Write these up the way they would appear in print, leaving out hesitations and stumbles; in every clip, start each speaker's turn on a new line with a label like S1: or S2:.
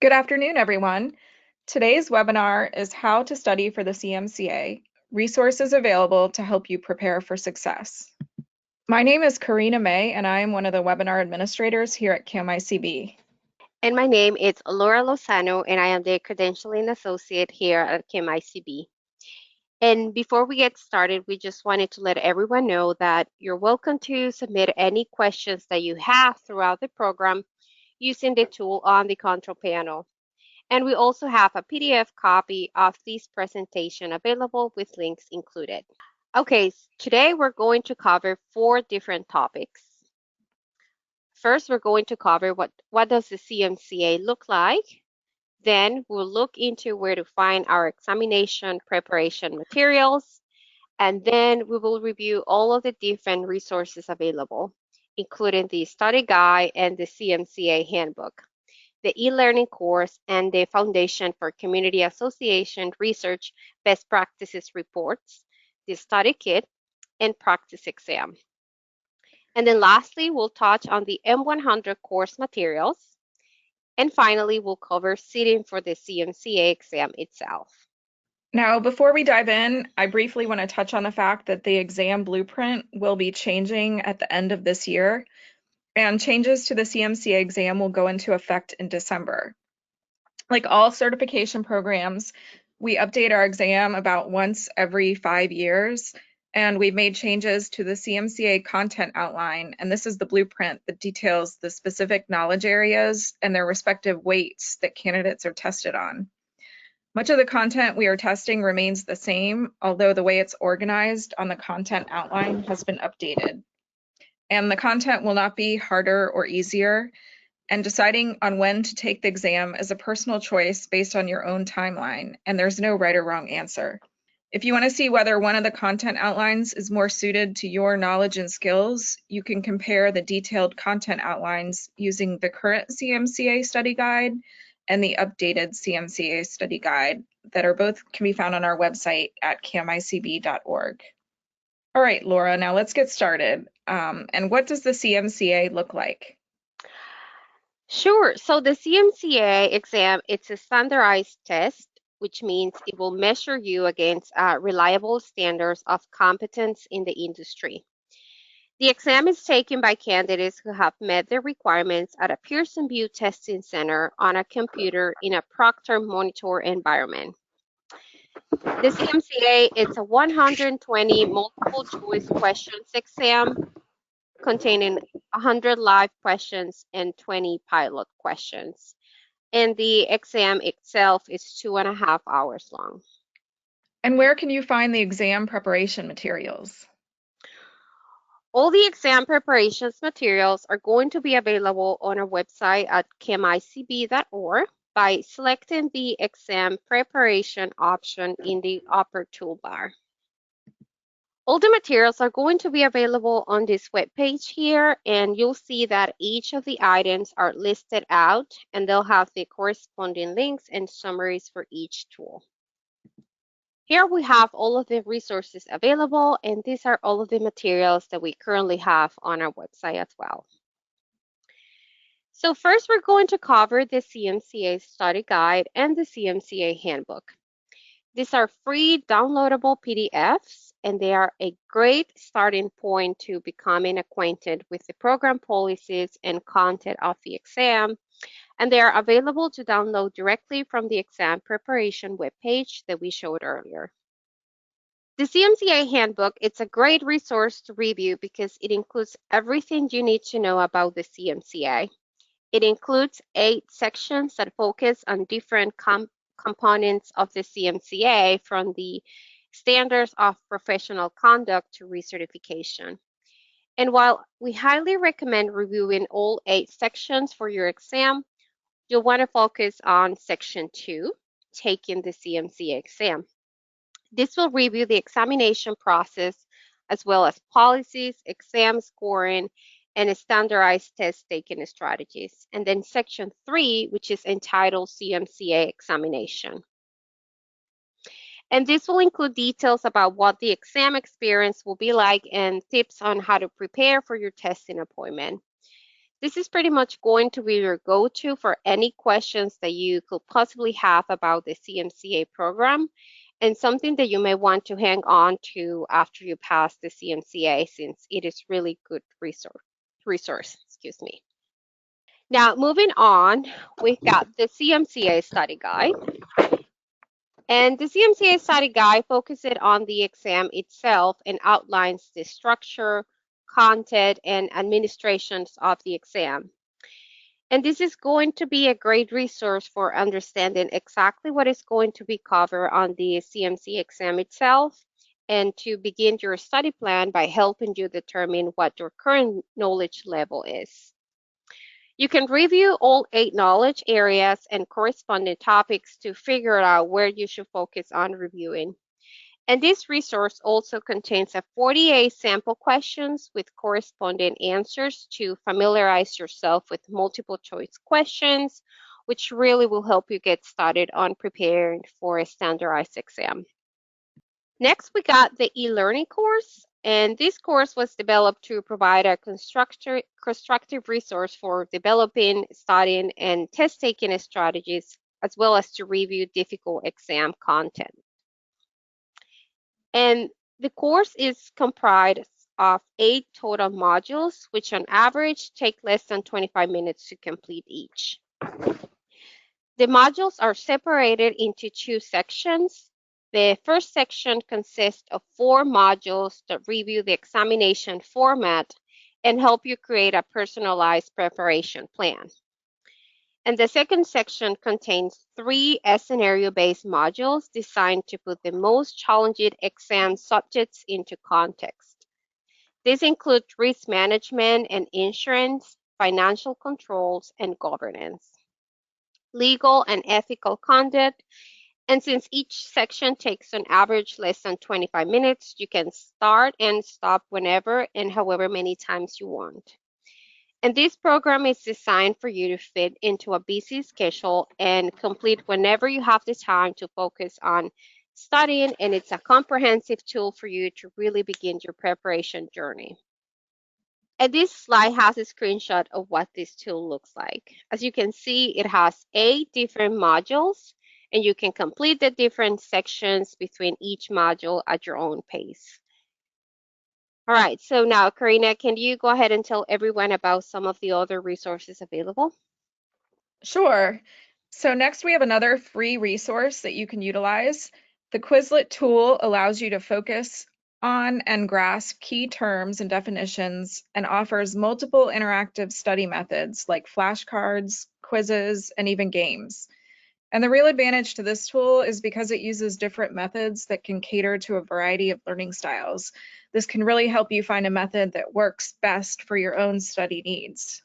S1: Good afternoon, everyone. Today's webinar is How to Study for the CMCA, resources available to help you prepare for success. My name is Karina May, and I am one of the webinar administrators here at CAMICB.
S2: And my name is Laura Lozano, and I am the Credentialing Associate here at CAMICB. And before we get started, we just wanted to let everyone know that you're welcome to submit any questions that you have throughout the program using the tool on the control panel. And we also have a PDF copy of this presentation available with links included. Okay, today we're going to cover 4 different topics. First, we're going to cover what does the CMCA look like. Then we'll look into where to find our examination preparation materials. And then we will review all of the different resources available, including the study guide and the CMCA handbook, the e-learning course, and the Foundation for Community Association Research Best Practices reports, the study kit, and practice exam. And then lastly, we'll touch on the M100 course materials. And finally, we'll cover sitting for the CMCA exam itself.
S1: Now, before we dive in, I briefly want to touch on the fact that the exam blueprint will be changing at the end of this year, and changes to the CMCA exam will go into effect in December. Like all certification programs, we update our exam about once every 5 years, and we've made changes to the CMCA content outline, and this is the blueprint that details the specific knowledge areas and their respective weights that candidates are tested on. Much of the content we are testing remains the same, although the way it's organized on the content outline has been updated. And the content will not be harder or easier, and deciding on when to take the exam is a personal choice based on your own timeline, and there's no right or wrong answer. If you want to see whether one of the content outlines is more suited to your knowledge and skills, you can compare the detailed content outlines using the current CMCA study guide and the updated CMCA study guide that can be found on our website at camicb.org. All right, Laura, now let's get started. And what does the CMCA look like?
S2: Sure. So the CMCA exam, it's a standardized test, which means it will measure you against reliable standards of competence in the industry. The exam is taken by candidates who have met the requirements at a Pearson VUE testing center on a computer in a proctor monitor environment. The CMCA is a 120 multiple choice questions exam containing 100 live questions and 20 pilot questions. And the exam itself is 2.5 hours long.
S1: And where can you find the exam preparation materials?
S2: All the exam preparations materials are going to be available on our website at camicb.org by selecting the exam preparation option in the upper toolbar. All the materials are going to be available on this webpage here, and you'll see that each of the items are listed out, and they'll have the corresponding links and summaries for each tool. Here we have all of the resources available, and these are all of the materials that we currently have on our website as well. So first, we're going to cover the CMCA Study Guide and the CMCA Handbook. These are free downloadable PDFs, and they are a great starting point to becoming acquainted with the program policies and content of the exam. And they are available to download directly from the exam preparation webpage that we showed earlier. The CMCA Handbook, it's a great resource to review because it includes everything you need to know about the CMCA. It includes 8 sections that focus on different components of the CMCA, from the standards of professional conduct to recertification. And while we highly recommend reviewing all 8 sections for your exam, you'll want to focus on section 2, taking the CMCA exam. This will review the examination process as well as policies, exam scoring, and standardized test taking strategies. And then section 3, which is entitled CMCA examination. And this will include details about what the exam experience will be like and tips on how to prepare for your testing appointment. This is pretty much going to be your go-to for any questions that you could possibly have about the CMCA program and something that you may want to hang on to after you pass the CMCA, since it is really good resource, excuse me. Now, moving on, we've got the CMCA Study Guide. And the CMCA Study Guide focuses on the exam itself and outlines the structure, content, and administrations of the exam. And this is going to be a great resource for understanding exactly what is going to be covered on the CMC exam itself, and to begin your study plan by helping you determine what your current knowledge level is. You can review all 8 knowledge areas and corresponding topics to figure out where you should focus on reviewing. And this resource also contains a 48 sample questions with corresponding answers to familiarize yourself with multiple choice questions, which really will help you get started on preparing for a standardized exam. Next, we got the e-learning course. And this course was developed to provide a constructive resource for developing, studying, and test-taking strategies, as well as to review difficult exam content. And the course is comprised of 8 total modules, which on average take less than 25 minutes to complete each. The modules are separated into 2 sections. The first section consists of 4 modules that review the examination format and help you create a personalized preparation plan. And the second section contains 3 scenario-based modules designed to put the most challenging exam subjects into context. These include risk management and insurance, financial controls, and governance, legal and ethical conduct. And since each section takes on average less than 25 minutes, you can start and stop whenever and however many times you want. And this program is designed for you to fit into a busy schedule and complete whenever you have the time to focus on studying, and it's a comprehensive tool for you to really begin your preparation journey. And this slide has a screenshot of what this tool looks like. As you can see, it has 8 different modules, and you can complete the different sections between each module at your own pace. All right, so now, Karina, can you go ahead and tell everyone about some of the other resources available?
S1: Sure. So next we have another free resource that you can utilize. The Quizlet tool allows you to focus on and grasp key terms and definitions, and offers multiple interactive study methods like flashcards, quizzes, and even games. And the real advantage to this tool is because it uses different methods that can cater to a variety of learning styles. This can really help you find a method that works best for your own study needs.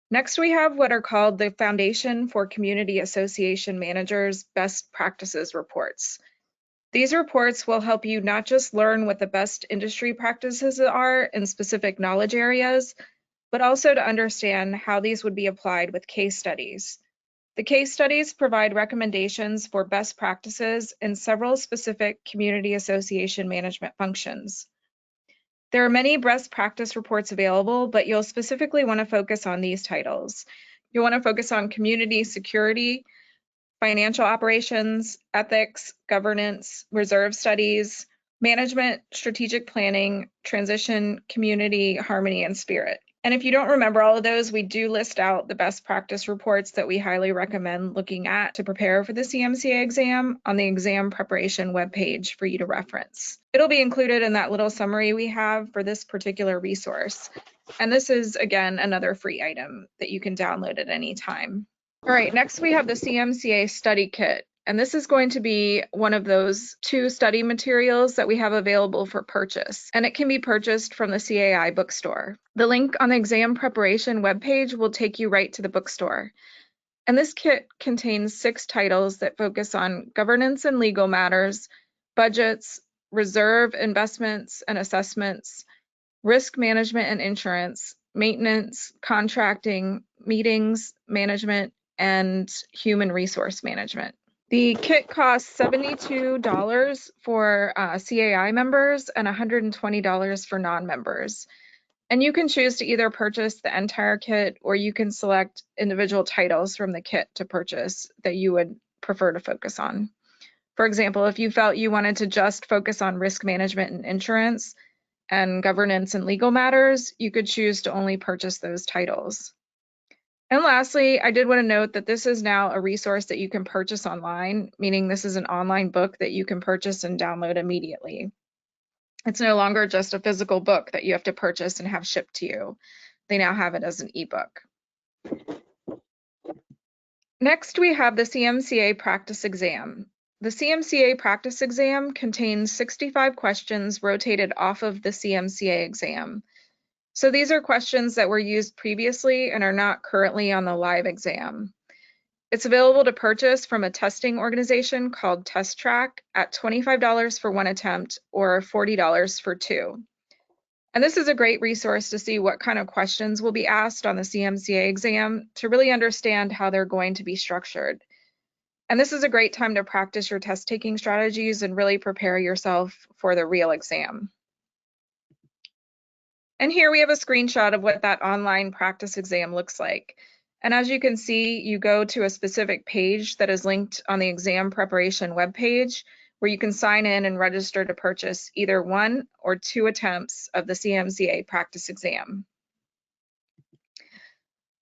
S1: Next, we have what are called the Foundation for Community Association Managers Best Practices Reports. These reports will help you not just learn what the best industry practices are in specific knowledge areas, but also to understand how these would be applied with case studies. The case studies provide recommendations for best practices in several specific community association management functions. There are many best practice reports available, but you'll specifically want to focus on these titles. You'll want to focus on community security, financial operations, ethics, governance, reserve studies, management, strategic planning, transition, community, harmony, and spirit. And if you don't remember all of those, we do list out the best practice reports that we highly recommend looking at to prepare for the CMCA exam on the exam preparation webpage for you to reference. It'll be included in that little summary we have for this particular resource. And this is, again, another free item that you can download at any time. All right, next we have the CMCA Study Kit. And this is going to be one of those 2 study materials that we have available for purchase, and it can be purchased from the CAI bookstore. The link on the exam preparation webpage will take you right to the bookstore. And this kit contains 6 titles that focus on governance and legal matters, budgets, reserve investments and assessments, risk management and insurance, maintenance, contracting, meetings, management, and human resource management. The kit costs $72 for CAI members and $120 for non-members. And you can choose to either purchase the entire kit, or you can select individual titles from the kit to purchase that you would prefer to focus on. For example, if you felt you wanted to just focus on risk management and insurance and governance and legal matters, you could choose to only purchase those titles. And lastly, I did want to note that this is now a resource that you can purchase online, meaning this is an online book that you can purchase and download immediately. It's no longer just a physical book that you have to purchase and have shipped to you. They now have it as an ebook. Next, we have the CMCA practice exam. The CMCA practice exam contains 65 questions rotated off of the CMCA exam. So these are questions that were used previously and are not currently on the live exam. It's available to purchase from a testing organization called Test Track at $25 for one attempt or $40 for two. And this is a great resource to see what kind of questions will be asked on the CMCA exam to really understand how they're going to be structured. And this is a great time to practice your test taking strategies and really prepare yourself for the real exam. And here we have a screenshot of what that online practice exam looks like. And as you can see, you go to a specific page that is linked on the exam preparation webpage, where you can sign in and register to purchase either one or two attempts of the CMCA practice exam.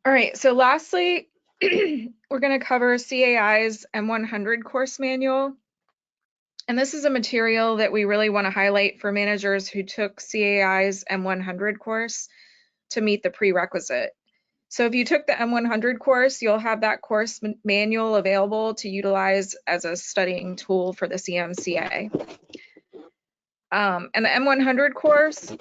S1: All right, so lastly, we're going to cover CAI's M100 course manual. And this is a material that we really want to highlight for managers who took CAI's M100 course to meet the prerequisite. So if you took the M100 course, you'll have that course manual available to utilize as a studying tool for the CMCA. And the M100 course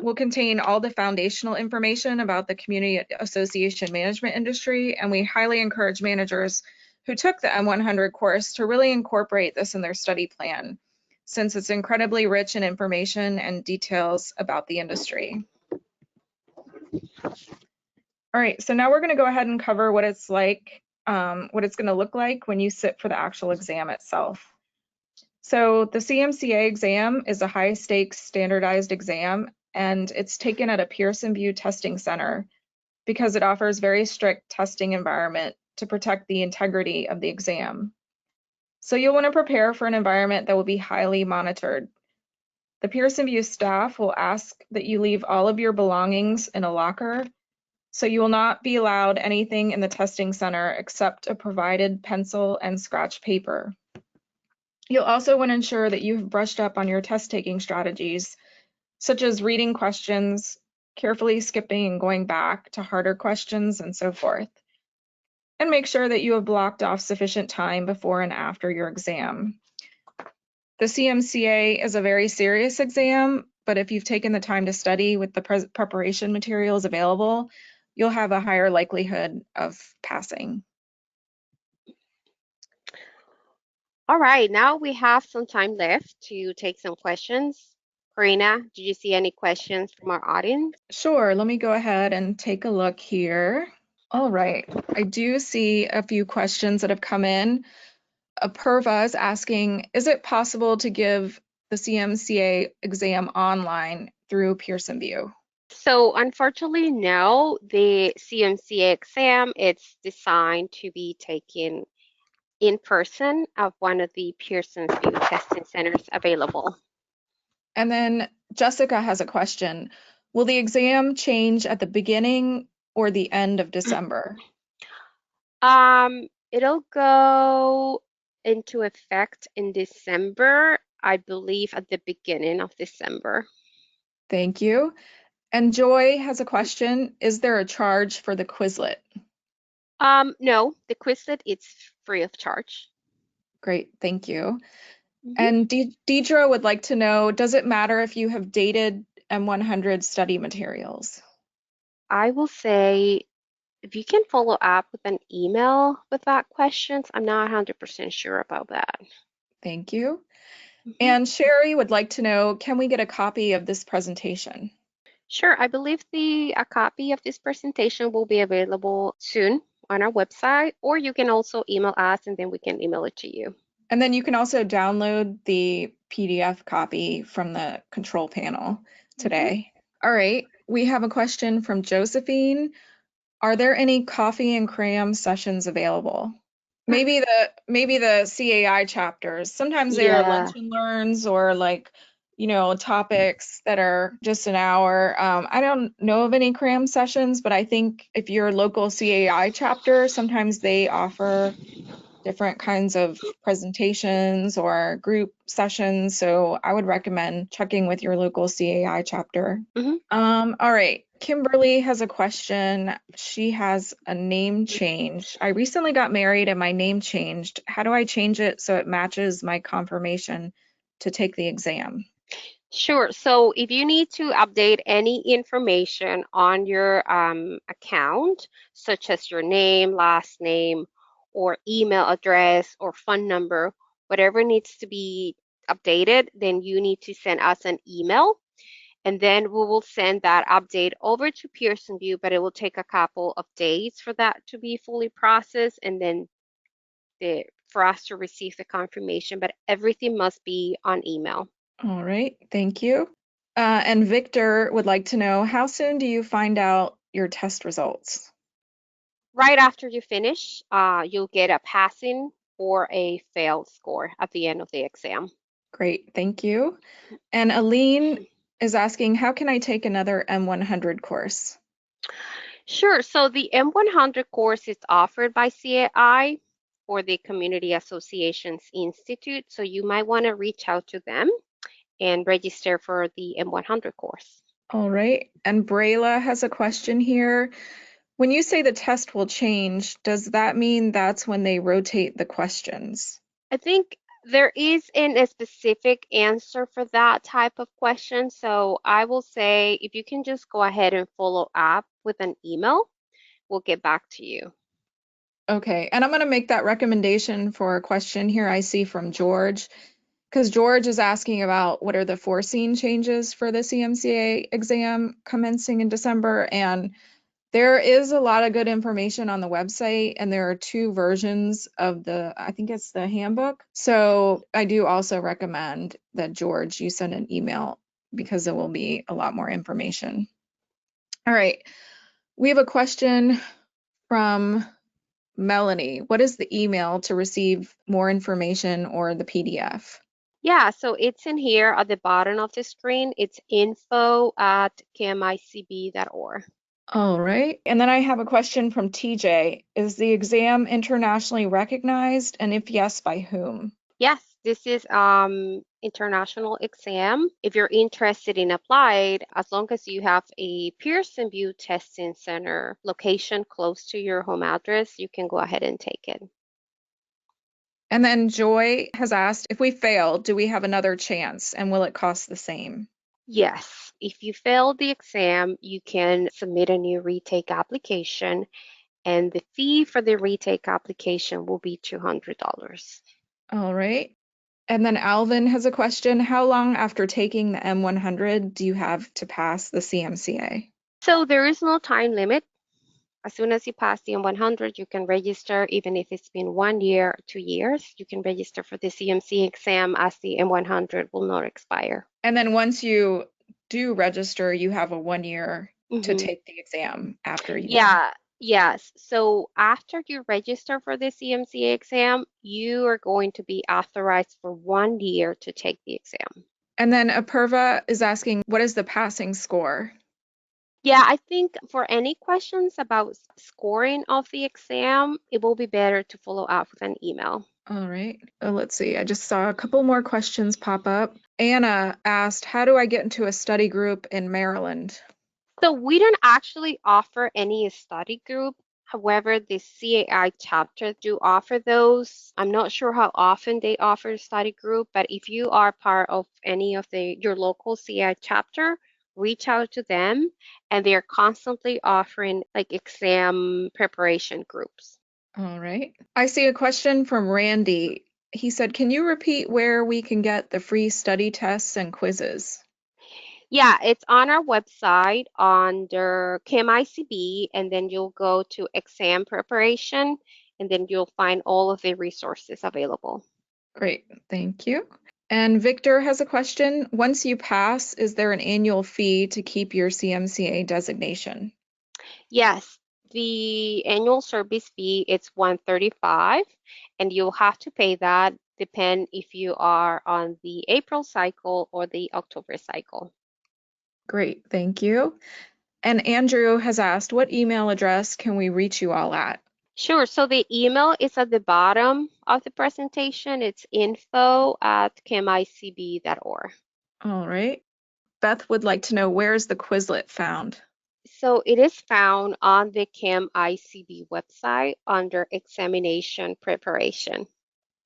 S1: will contain all the foundational information about the community association management industry, and we highly encourage managers who took the M100 course to really incorporate this in their study plan, since it's incredibly rich in information and details about the industry. All right, so now we're going to go ahead and cover what it's like, what it's going to look like when you sit for the actual exam itself. So the CMCA exam is a high stakes standardized exam, and it's taken at a Pearson VUE testing center because it offers very strict testing environment to protect the integrity of the exam. So you'll want to prepare for an environment that will be highly monitored. The Pearson VUE staff will ask that you leave all of your belongings in a locker, so you will not be allowed anything in the testing center except a provided pencil and scratch paper. You'll also want to ensure that you've brushed up on your test taking strategies, such as reading questions, carefully skipping and going back to harder questions, and so forth. And make sure that you have blocked off sufficient time before and after your exam. The CMCA is a very serious exam, but if you've taken the time to study with the preparation materials available, you'll have a higher likelihood of passing.
S2: All right, now we have some time left to take some questions. Karina, did you see any questions from our audience?
S1: Sure, let me go ahead and take a look here. All right, I do see a few questions that have come in. Purva is asking, is it possible to give the CMCA exam online through Pearson VUE?
S2: So unfortunately, no. The CMCA exam, it's designed to be taken in person at one of the Pearson VUE testing centers available.
S1: And then Jessica has a question. Will the exam change at the beginning or the end of December?
S2: It'll go into effect in December, I believe at the beginning of December.
S1: Thank you. And Joy has a question. Is there a charge for the Quizlet?
S2: No, the Quizlet is free of charge.
S1: Great, thank you. And Deidre would like to know, does it matter if you have dated M100 study materials?
S2: I will say if you can follow up with an email with that questions, I'm not 100% sure about that.
S1: Thank you. And Sherry would like to know, can we get a copy of this presentation?
S2: Sure, I believe a copy of this presentation will be available soon on our website, or you can also email us and then we can email it to you.
S1: And then you can also download the PDF copy from the control panel today. All right. We have a question from Josephine. Are there any coffee and cram sessions available? Maybe the CAI chapters. Sometimes there are lunch
S2: Yeah.
S1: and learns or topics that are just an hour. I don't know of any cram sessions, but I think if you're a local CAI chapter, sometimes they offer different kinds of presentations or group sessions. So I would recommend checking with your local CAI chapter.
S2: Mhm.
S1: All right. Kimberly has a question. She has a name change. I recently got married and my name changed. How do I change it so it matches my confirmation to take the exam?
S2: Sure. So if you need to update any information on your account, such as your name, last name, or email address or phone number, whatever needs to be updated, then you need to send us an email. And then we will send that update over to Pearson VUE, but it will take a couple of days for that to be fully processed and then for us to receive the confirmation. But everything must be on email.
S1: All right. Thank you. And Victor would like to know, how soon do you find out your test results?
S2: Right after you finish, you'll get a passing or a fail score at the end of the exam.
S1: Great. Thank you. And Aline is asking, how can I take another M100 course?
S2: Sure. So the M100 course is offered by CAI or the Community Associations Institute. So you might want to reach out to them and register for the M100 course.
S1: All right. And Brayla has a question here. When you say the test will change, does that mean that's when they rotate the questions?
S2: I think there isn't a specific answer for that type of question. So I will say if you can just go ahead and follow up with an email, we'll get back to you.
S1: Okay. And I'm going to make that recommendation for a question here I see from George, because George is asking about what are the foreseen changes for the CMCA exam commencing in December. And there is a lot of good information on the website, and there are two versions of I think it's the handbook. So I do also recommend that, George, you send an email because there will be a lot more information. All right. We have a question from Melanie. What is the email to receive more information or the PDF?
S2: Yeah, so it's in here at the bottom of the screen. It's info@camicb.org.
S1: All right. And then I have a question from TJ. Is the exam internationally recognized? And if yes, by whom?
S2: Yes, this is international exam. If you're interested in applied, as long as you have a Pearson VUE testing center location close to your home address, you can go ahead and take it.
S1: And then Joy has asked, if we fail, do we have another chance? And will it cost the same?
S2: Yes, if you fail the exam, you can submit a new retake application, and the fee for the retake application will be $200.
S1: All right. And then Alvin has a question. How long after taking the M100 do you have to pass the CMCA?
S2: So there is no time limit. As soon as you pass the M100, you can register, even if it's been 1 year, 2 years, you can register for the CMC exam as the M100 will not expire.
S1: And then once you do register, you have a 1 year to
S2: Hmm.
S1: take the exam after you do.
S2: Yeah, yes. So after you register for the CMCA exam, you are going to be authorized for 1 year to take the exam.
S1: And then Apurva is asking, what is the passing score?
S2: Yeah, I think for any questions about scoring of the exam, it will be better to follow up with an email.
S1: All right. Let's see. I just saw a couple more questions pop up. Anna asked, how do I get into a study group in Maryland?
S2: So we don't actually offer any study group. However, the CAI chapter do offer those. I'm not sure how often they offer study group, but if you are part of any of your local CAI chapter, reach out to them, and they are constantly offering like exam preparation groups.
S1: All right. I see a question from Randy. He said, can you repeat where we can get the free study tests and quizzes?
S2: Yeah, it's on our website under CAMICB, and then you'll go to exam preparation, and then you'll find all of the resources available.
S1: Great. Thank you. And Victor has a question. Once you pass, is there an annual fee to keep your CMCA designation?
S2: Yes, the annual service fee is 135, and you'll have to pay that depend if you are on the April cycle or the October cycle.
S1: Great, thank you. And Andrew has asked, what email address can we reach you all at?
S2: Sure. So the email is at the bottom of the presentation. It's info@camicb.org.
S1: All right. Beth would like to know, where's the Quizlet found?
S2: So it is found on the CAMICB website under examination preparation.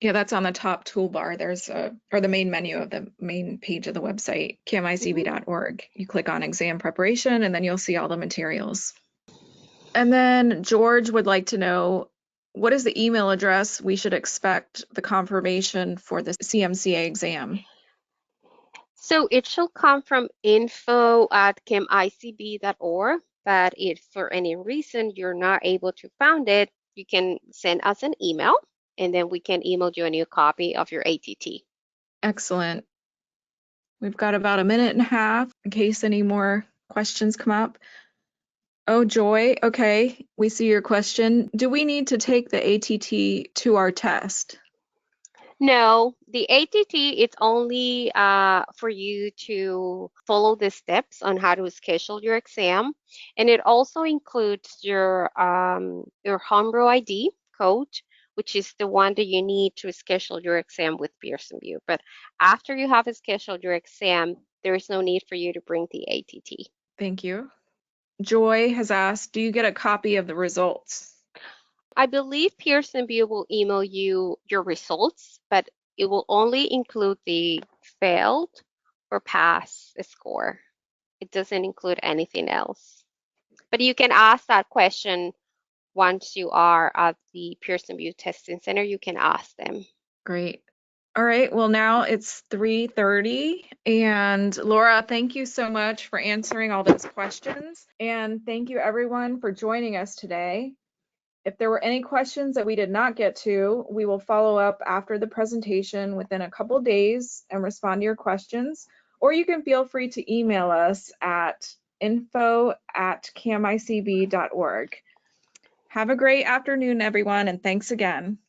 S1: Yeah, that's on the top toolbar. There's or the main menu of the main page of the website,
S2: Mhm.
S1: camicb.org. You click on exam preparation and then you'll see all the materials. And then George would like to know, what is the email address we should expect the confirmation for the CMCA exam?
S2: So it should come from info@camicb.org, but if for any reason you're not able to find it, you can send us an email and then we can email you a new copy of your ATT.
S1: Excellent. We've got about a minute and a half in case any more questions come up. Oh, Joy, okay, we see your question. Do we need to take the ATT to our test?
S2: No, the ATT is only for you to follow the steps on how to schedule your exam, and it also includes your Homebrew ID code, which is the one that you need to schedule your exam with Pearson VUE. But after you have scheduled your exam, there is no need for you to bring the ATT.
S1: Thank you. Joy has asked, do you get a copy of the results?
S2: I believe Pearson VUE will email you your results, but it will only include the failed or pass score. It doesn't include anything else. But you can ask that question once you are at the Pearson VUE Testing Center. You can ask them.
S1: Great. All right, well, now it's 3:30, and Laura, thank you so much for answering all those questions, and thank you everyone for joining us today. If there were any questions that we did not get to, we will follow up after the presentation within a couple days and respond to your questions, or you can feel free to email us at info@camicb.org. Have a great afternoon, everyone, and thanks again.